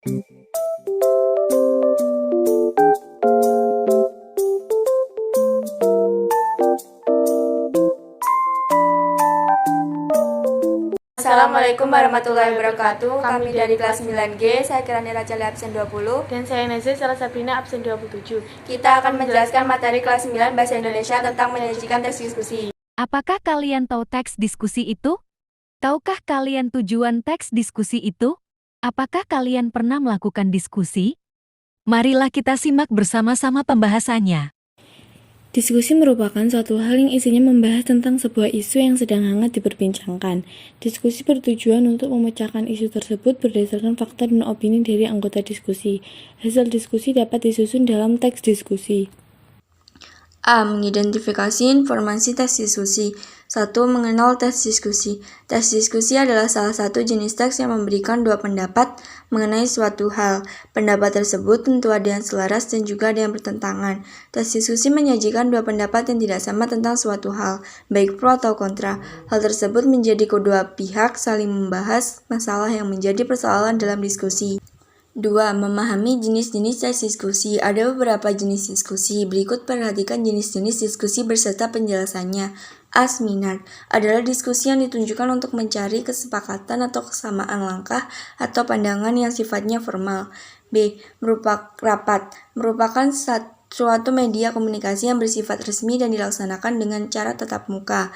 Assalamualaikum warahmatullahi wabarakatuh. Kami dari kelas 9G, saya Kirani Rachel absen 20 dan saya Nazia Sarah Sabrina absen 27. Kita akan menjelaskan materi kelas 9 Bahasa Indonesia tentang menyajikan teks diskusi. Apakah kalian tahu teks diskusi itu? Tahukah kalian tujuan teks diskusi itu? Apakah kalian pernah melakukan diskusi? Marilah kita simak bersama-sama pembahasannya. Diskusi merupakan suatu hal yang isinya membahas tentang sebuah isu yang sedang hangat diperbincangkan. Diskusi bertujuan untuk memecahkan isu tersebut berdasarkan fakta dan opini dari anggota diskusi. Hasil diskusi dapat disusun dalam teks diskusi. A. Mengidentifikasi informasi teks diskusi. 1. Mengenal teks diskusi. Teks diskusi adalah salah satu jenis teks yang memberikan dua pendapat mengenai suatu hal. Pendapat tersebut tentu ada yang selaras dan juga ada yang bertentangan. Teks diskusi menyajikan dua pendapat yang tidak sama tentang suatu hal, baik pro atau kontra. Hal tersebut menjadi kedua pihak saling membahas masalah yang menjadi persoalan dalam diskusi. 2. Memahami jenis-jenis teks diskusi. Ada beberapa jenis diskusi. Berikut perhatikan jenis-jenis diskusi beserta penjelasannya. A. Seminar adalah diskusi yang ditunjukkan untuk mencari kesepakatan atau kesamaan langkah atau pandangan yang sifatnya formal. B. Rapat merupakan suatu media komunikasi yang bersifat resmi dan dilaksanakan dengan cara tatap muka.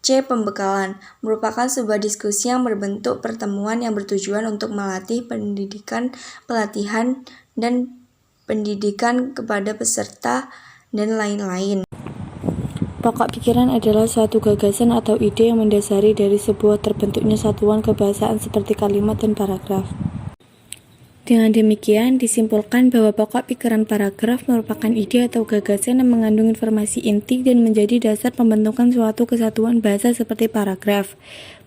C. Pembekalan merupakan sebuah diskusi yang berbentuk pertemuan yang bertujuan untuk melatih pelatihan dan pendidikan kepada peserta, dan lain-lain. Pokok pikiran adalah suatu gagasan atau ide yang mendasari dari sebuah terbentuknya satuan kebahasaan seperti kalimat dan paragraf. Dengan demikian, disimpulkan bahwa pokok pikiran paragraf merupakan ide atau gagasan yang mengandung informasi inti dan menjadi dasar pembentukan suatu kesatuan bahasa seperti paragraf.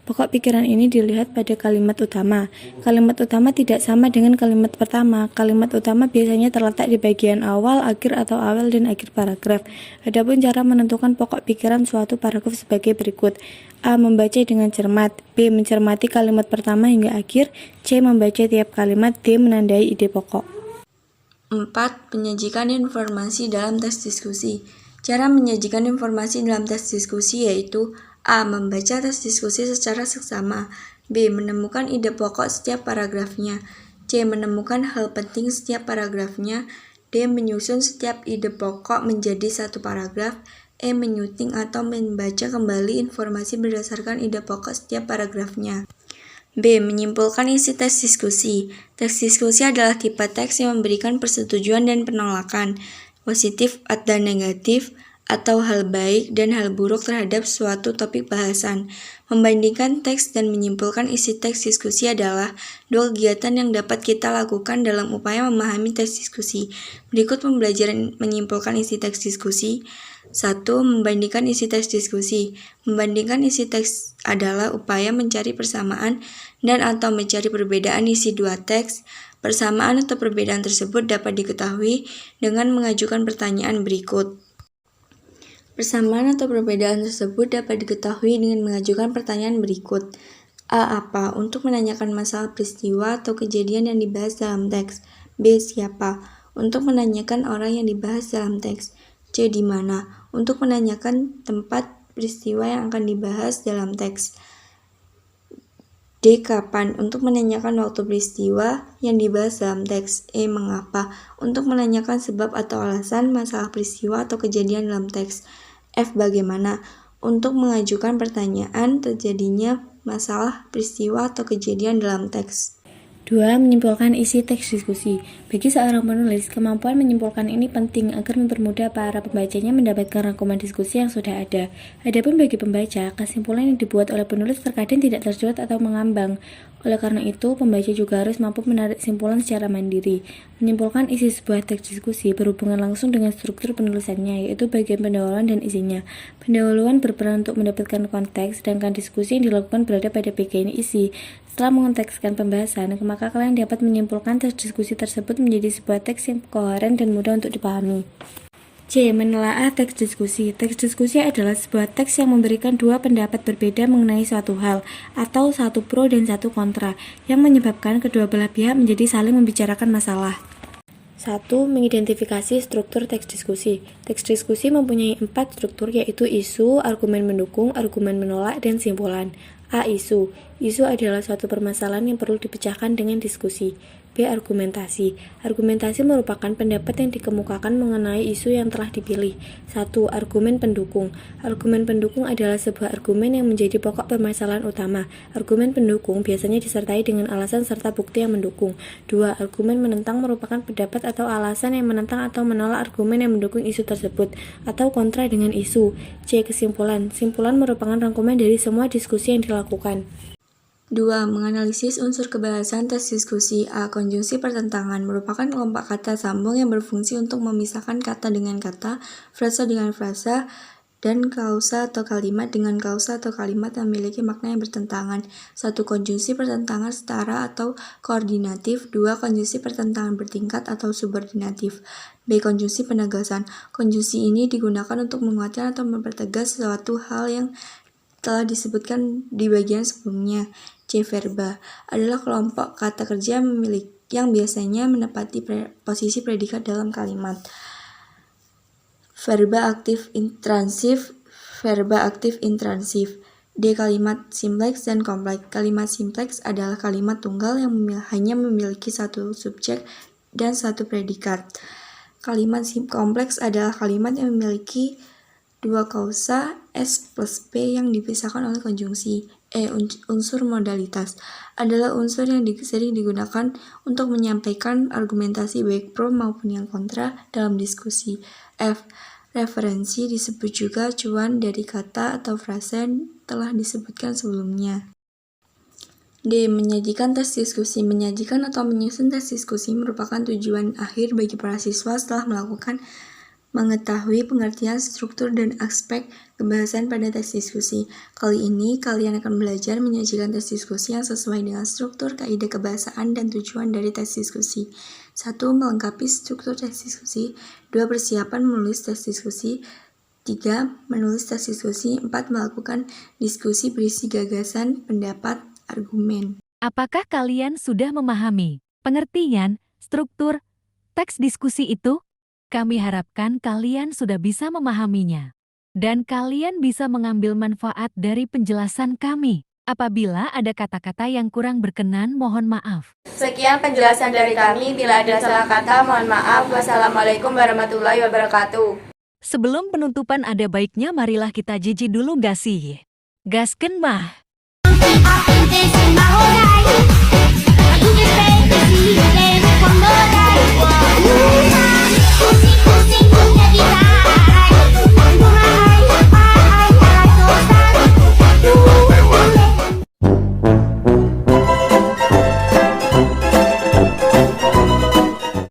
Pokok pikiran ini dilihat pada kalimat utama. Kalimat utama tidak sama dengan kalimat pertama. Kalimat utama biasanya terletak di bagian awal, akhir, atau awal dan akhir paragraf. Adapun cara menentukan pokok pikiran suatu paragraf sebagai berikut. A. Membaca dengan cermat. B. Mencermati kalimat pertama hingga akhir. C. Membaca tiap kalimat. D. Menandai ide pokok. 4. Menyajikan informasi dalam teks diskusi. Cara menyajikan informasi dalam teks diskusi yaitu A. Membaca teks diskusi secara seksama. B. Menemukan ide pokok setiap paragrafnya. C. Menemukan hal penting setiap paragrafnya. D. Menyusun setiap ide pokok menjadi satu paragraf. E. Menyuting atau membaca kembali informasi berdasarkan ide pokok setiap paragrafnya. B. Menyimpulkan isi teks diskusi. Teks diskusi adalah tipe teks yang memberikan persetujuan dan penolakan, positif dan negatif, atau hal baik dan hal buruk terhadap suatu topik bahasan. Membandingkan teks dan menyimpulkan isi teks diskusi adalah dua kegiatan yang dapat kita lakukan dalam upaya memahami teks diskusi. Berikut pembelajaran menyimpulkan isi teks diskusi. 1. Membandingkan isi teks diskusi. Membandingkan isi teks adalah upaya mencari persamaan dan atau mencari perbedaan isi dua teks. Persamaan atau perbedaan tersebut dapat diketahui dengan mengajukan pertanyaan berikut. Persamaan atau perbedaan tersebut dapat diketahui dengan mengajukan pertanyaan berikut. A. Apa? Untuk menanyakan masalah peristiwa atau kejadian yang dibahas dalam teks. B. Siapa? Untuk menanyakan orang yang dibahas dalam teks. C. Di mana? Untuk menanyakan tempat peristiwa yang akan dibahas dalam teks. D. Kapan? Untuk menanyakan waktu peristiwa yang dibahas dalam teks. E. Mengapa? Untuk menanyakan sebab atau alasan masalah peristiwa atau kejadian dalam teks. F. Bagaimana? Untuk mengajukan pertanyaan terjadinya masalah peristiwa atau kejadian dalam teks. 2. Menyimpulkan isi teks diskusi. Bagi seorang penulis, kemampuan menyimpulkan ini penting agar mempermudah para pembacanya mendapatkan rangkuman diskusi yang sudah ada. Adapun bagi pembaca, kesimpulan yang dibuat oleh penulis terkadang tidak tersurat atau mengambang. Oleh karena itu, pembaca juga harus mampu menarik kesimpulan secara mandiri. Menyimpulkan isi sebuah teks diskusi berhubungan langsung dengan struktur penulisannya, yaitu bagian pendahuluan dan isinya. Pendahuluan berperan untuk mendapatkan konteks, sedangkan diskusi yang dilakukan berada pada bagian isi. Setelah mengontekskan pembahasan, maka kalian dapat menyimpulkan teks diskusi tersebut menjadi sebuah teks yang koheren dan mudah untuk dipahami. C. Menelaah teks diskusi. Teks diskusi adalah sebuah teks yang memberikan dua pendapat berbeda mengenai suatu hal, atau satu pro dan satu kontra, yang menyebabkan kedua belah pihak menjadi saling membicarakan masalah. 1. Mengidentifikasi struktur teks diskusi. Teks diskusi mempunyai 4 struktur, yaitu isu, argumen mendukung, argumen menolak, dan simpulan. A. Isu. Isu adalah suatu permasalahan yang perlu dipecahkan dengan diskusi. B. Argumentasi. Argumentasi merupakan pendapat yang dikemukakan mengenai isu yang telah dipilih. 1. Argumen pendukung. Argumen pendukung adalah sebuah argumen yang menjadi pokok permasalahan utama. Argumen pendukung biasanya disertai dengan alasan serta bukti yang mendukung. 2. Argumen menentang merupakan pendapat atau alasan yang menentang atau menolak argumen yang mendukung isu tersebut, atau kontra dengan isu. C. Kesimpulan. Simpulan merupakan rangkuman dari semua diskusi yang dilakukan. 2. Menganalisis unsur kebahasan teks diskusi. A. Konjungsi pertentangan merupakan kelompok kata sambung yang berfungsi untuk memisahkan kata dengan kata, frasa dengan frasa, dan klausa atau kalimat dengan klausa atau kalimat yang memiliki makna yang bertentangan. 1. Konjungsi pertentangan setara atau koordinatif. 2. Konjungsi pertentangan bertingkat atau subordinatif. B. Konjungsi penegasan. Konjungsi ini digunakan untuk menguatkan atau mempertegas sesuatu hal yang telah disebutkan di bagian sebelumnya. C. Verba adalah kelompok kata kerja yang biasanya menepati posisi predikat dalam kalimat. Verba aktif intransif, verba aktif intransif. D. Kalimat simpleks dan kompleks. Kalimat simpleks adalah kalimat tunggal yang hanya memiliki satu subjek dan satu predikat. Kalimat kompleks adalah kalimat yang memiliki dua kausa S plus P yang dipisahkan oleh konjungsi. E. Unsur modalitas adalah unsur yang sering digunakan untuk menyampaikan argumentasi baik pro maupun yang kontra dalam diskusi. F. Referensi disebut juga acuan dari kata atau frasa yang telah disebutkan sebelumnya. D. Menyajikan teks diskusi. Menyajikan atau menyusun teks diskusi merupakan tujuan akhir bagi para siswa setelah mengetahui pengertian struktur dan aspek kebahasan pada teks diskusi. Kali ini, kalian akan belajar menyajikan teks diskusi yang sesuai dengan struktur, kaidah kebahasaan, dan tujuan dari teks diskusi. 1. Melengkapi struktur teks diskusi. 2. Persiapan menulis teks diskusi. 3. Menulis teks diskusi. 4. Melakukan diskusi berisi gagasan, pendapat, argumen. Apakah kalian sudah memahami pengertian struktur teks diskusi itu? Kami harapkan kalian sudah bisa memahaminya. Dan kalian bisa mengambil manfaat dari penjelasan kami. Apabila ada kata-kata yang kurang berkenan, mohon maaf. Sekian penjelasan dari kami. Bila ada salah kata, mohon maaf. Wassalamualaikum warahmatullahi wabarakatuh. Sebelum penutupan ada baiknya marilah kita jiji dulu gak sih? Gaskeun mah. Aku just say